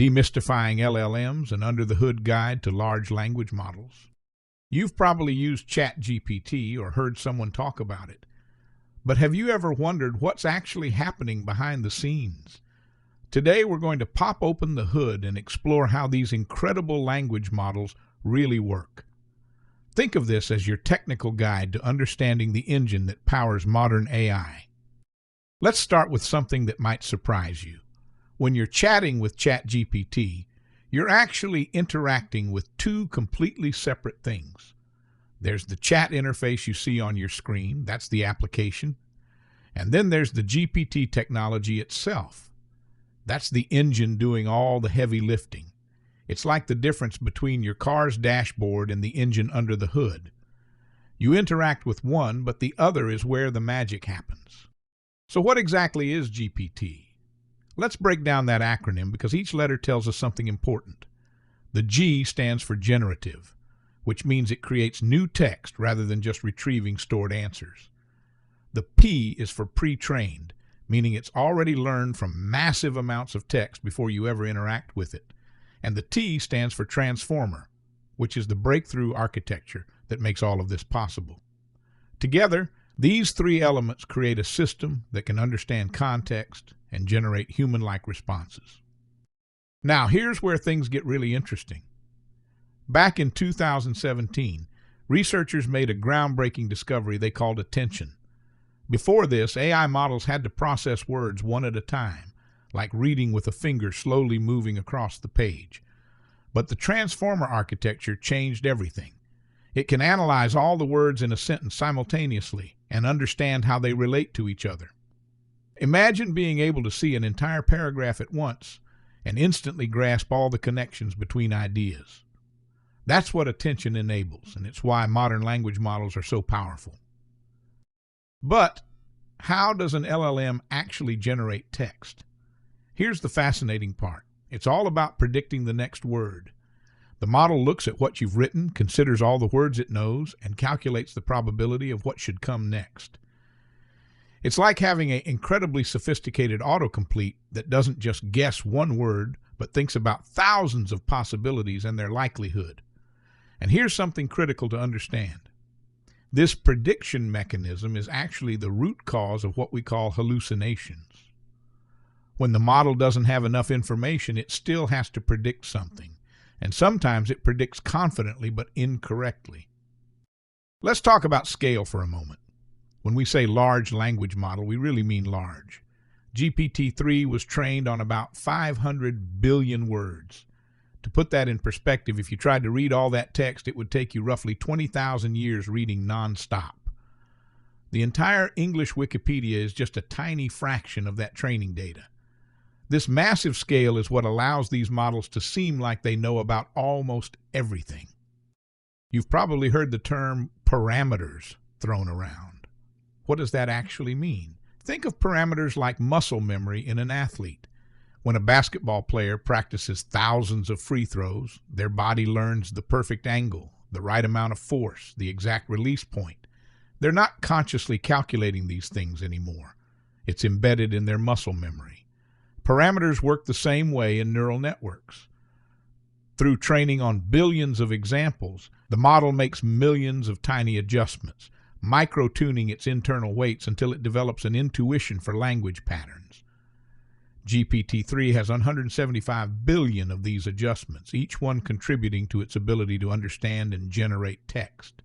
Demystifying LLMs, an under-the-hood guide to large language models. You've probably used ChatGPT or heard someone talk about it. But have you ever wondered what's actually happening behind the scenes? Today we're going to pop open the hood and explore how these incredible language models really work. Think of this as your technical guide to understanding the engine that powers modern AI. Let's start with something that might surprise you. When you're chatting with ChatGPT, you're actually interacting with two completely separate things. There's the chat interface you see on your screen, that's the application. And then there's the GPT technology itself. That's the engine doing all the heavy lifting. It's like the difference between your car's dashboard and the engine under the hood. You interact with one, but the other is where the magic happens. So what exactly is GPT? Let's break down that acronym because each letter tells us something important. The G stands for generative, which means it creates new text rather than just retrieving stored answers. The P is for pre-trained, meaning it's already learned from massive amounts of text before you ever interact with it. And the T stands for transformer, which is the breakthrough architecture that makes all of this possible. Together, these three elements create a system that can understand context and generate human-like responses. Now, here's where things get really interesting. Back in 2017, researchers made a groundbreaking discovery they called attention. Before this, AI models had to process words one at a time, like reading with a finger slowly moving across the page. But the transformer architecture changed everything. It can analyze all the words in a sentence simultaneously and understand how they relate to each other. Imagine being able to see an entire paragraph at once and instantly grasp all the connections between ideas. That's what attention enables, and it's why modern language models are so powerful. But how does an LLM actually generate text? Here's the fascinating part. It's all about predicting the next word. The model looks at what you've written, considers all the words it knows, and calculates the probability of what should come next. It's like having an incredibly sophisticated autocomplete that doesn't just guess one word, but thinks about thousands of possibilities and their likelihood. And here's something critical to understand. This prediction mechanism is actually the root cause of what we call hallucinations. When the model doesn't have enough information, it still has to predict something. And sometimes it predicts confidently but incorrectly. Let's talk about scale for a moment. When we say large language model, we really mean large. GPT-3 was trained on about 500 billion words. To put that in perspective, if you tried to read all that text, it would take you roughly 20,000 years reading nonstop. The entire English Wikipedia is just a tiny fraction of that training data. This massive scale is what allows these models to seem like they know about almost everything. You've probably heard the term parameters thrown around. What does that actually mean? Think of parameters like muscle memory in an athlete. When a basketball player practices thousands of free throws, their body learns the perfect angle, the right amount of force, the exact release point. They're not consciously calculating these things anymore. It's embedded in their muscle memory. Parameters work the same way in neural networks. Through training on billions of examples, the model makes millions of tiny adjustments, micro-tuning its internal weights until it develops an intuition for language patterns. GPT-3 has 175 billion of these adjustments, each one contributing to its ability to understand and generate text.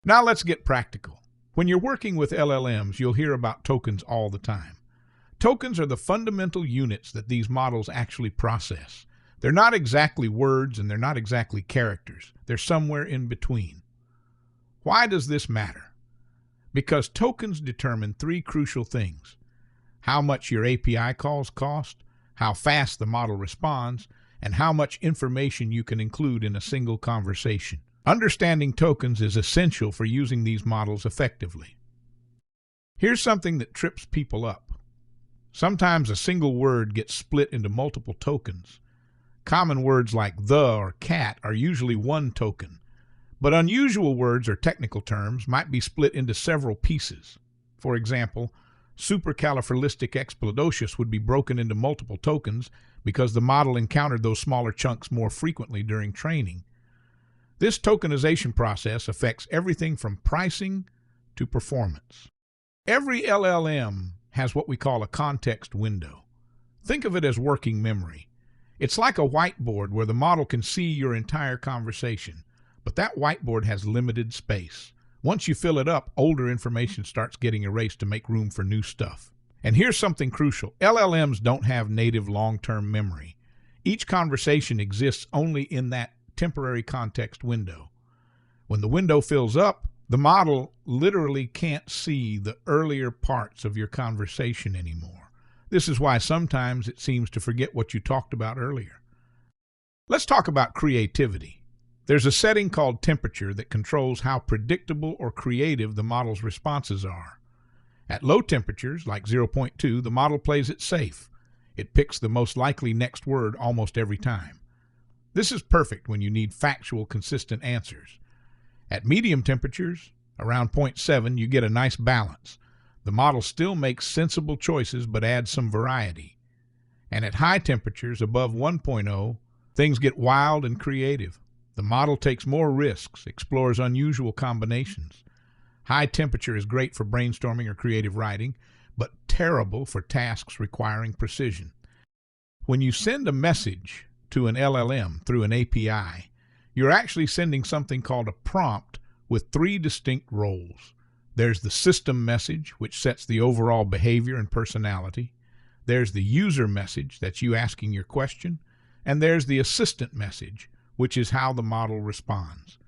Now let's get practical. When you're working with LLMs, you'll hear about tokens all the time. Tokens are the fundamental units that these models actually process. They're not exactly words and they're not exactly characters. They're somewhere in between. Why does this matter? Because tokens determine three crucial things: how much your API calls cost, how fast the model responds, and how much information you can include in a single conversation. Understanding tokens is essential for using these models effectively. Here's something that trips people up. Sometimes a single word gets split into multiple tokens. Common words like the or cat are usually one token, but unusual words or technical terms might be split into several pieces. For example, supercalifragilisticexpialidocious would be broken into multiple tokens because the model encountered those smaller chunks more frequently during training. This tokenization process affects everything from pricing to performance. Every LLM has what we call a context window. Think of it as working memory. It's like a whiteboard where the model can see your entire conversation, but that whiteboard has limited space. Once you fill it up, older information starts getting erased to make room for new stuff. And here's something crucial. LLMs don't have native long-term memory. Each conversation exists only in that temporary context window. When the window fills up, the model literally can't see the earlier parts of your conversation anymore. This is why sometimes it seems to forget what you talked about earlier. Let's talk about creativity. There's a setting called temperature that controls how predictable or creative the model's responses are. At low temperatures, like 0.2, the model plays it safe. It picks the most likely next word almost every time. This is perfect when you need factual, consistent answers. At medium temperatures, around 0.7, you get a nice balance. The model still makes sensible choices but adds some variety. And at high temperatures, above 1.0, things get wild and creative. The model takes more risks, explores unusual combinations. High temperature is great for brainstorming or creative writing, but terrible for tasks requiring precision. When you send a message to an LLM through an API, you're actually sending something called a prompt with 3 distinct roles. There's the system message, which sets the overall behavior and personality. There's the user message, that's you asking your question. And there's the assistant message, which is how the model responds.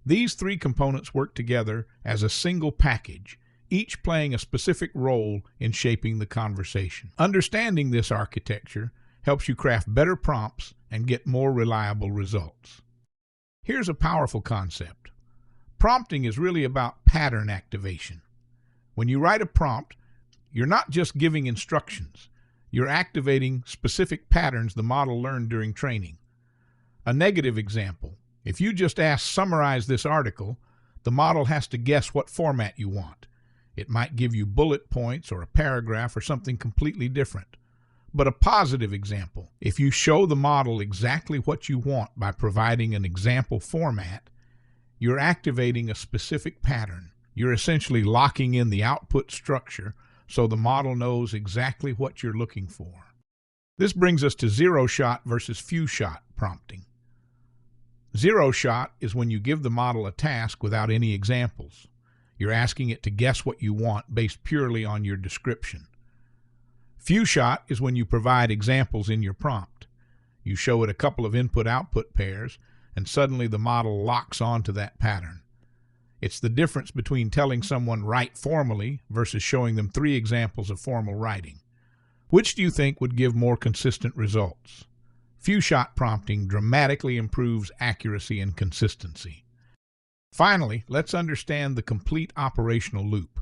These 3 components work together as a single package, each playing a specific role in shaping the conversation. Understanding this architecture helps you craft better prompts and get more reliable results. Here's a powerful concept. Prompting is really about pattern activation. When you write a prompt, you're not just giving instructions. You're activating specific patterns the model learned during training. A negative example. If you just ask, summarize this article, the model has to guess what format you want. It might give you bullet points or a paragraph or something completely different. But a positive example, if you show the model exactly what you want by providing an example format, you're activating a specific pattern. You're essentially locking in the output structure so the model knows exactly what you're looking for. This brings us to zero-shot versus few-shot prompting. Zero-shot is when you give the model a task without any examples. You're asking it to guess what you want based purely on your description. Few-shot is when you provide examples in your prompt. You show it a couple of input-output pairs, and suddenly the model locks onto that pattern. It's the difference between telling someone write formally versus showing them 3 examples of formal writing. Which do you think would give more consistent results? Few-shot prompting dramatically improves accuracy and consistency. Finally, let's understand the complete operational loop.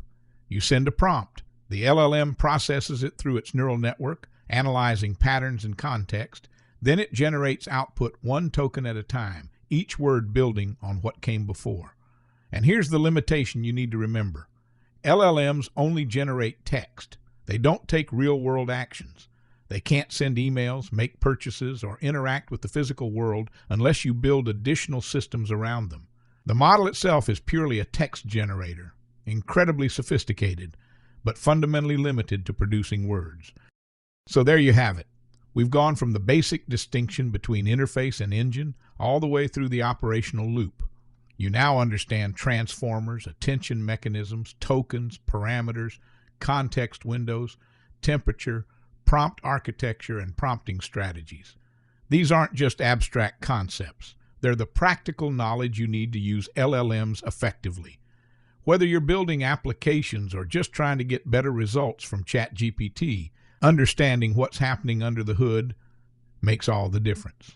You send a prompt. The LLM processes it through its neural network, analyzing patterns and context. Then it generates output 1 token at a time, each word building on what came before. And here's the limitation you need to remember. LLMs only generate text. They don't take real-world actions. They can't send emails, make purchases, or interact with the physical world unless you build additional systems around them. The model itself is purely a text generator, incredibly sophisticated, but fundamentally limited to producing words. So there you have it. We've gone from the basic distinction between interface and engine all the way through the operational loop. You now understand transformers, attention mechanisms, tokens, parameters, context windows, temperature, prompt architecture, and prompting strategies. These aren't just abstract concepts. They're the practical knowledge you need to use LLMs effectively. Whether you're building applications or just trying to get better results from ChatGPT, understanding what's happening under the hood makes all the difference.